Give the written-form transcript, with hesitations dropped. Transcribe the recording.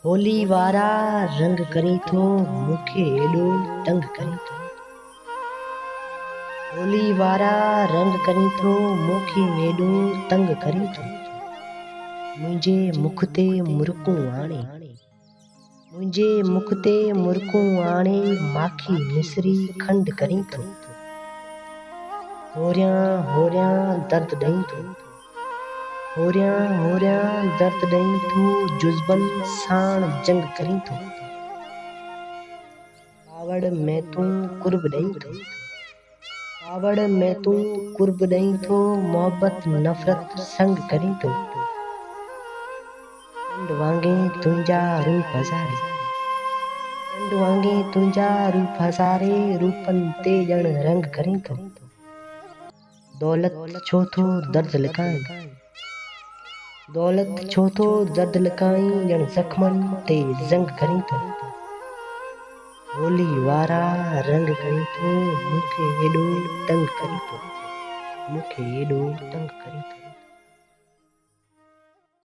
होली वारा रंग करी थो मूंखे एॾो तंग करी थो। होली वारा रंग करी थो मूंखे एॾो तंग करी थो। मुंहिंजे मुख ते मुरकूं आणे, मुंहिंजे मुख ते मुरकूं आणे माखी मिसरी खंड करी थो। होरियां होरियां दर्द ॾेई थो, होरियां होरियां दर्द ॾेई थो जुज़्बन साण जंग करी थो। कावड़ में तूं कुर्ब ॾेई थो, कावड़ में तूं कुर्ब ॾेई थो मोहब्बत नफ़रत संग करी थो। चंड वांगे तुंहिंजा रूप हज़ारे, चंड वांगे तुंहिंजा रूप हज़ारे रूपनि ते ॼण रंग करी थो। दौलत छो थो दर्द लिकाई, दौलत छो थो दर्द लिकाई ॼण ज़ख्मनि ते ज़ंग करी थो। होली वारा रंग करी थो मूंखे एॾो तंग करी थो, मूंखे एॾो तंग करी थो।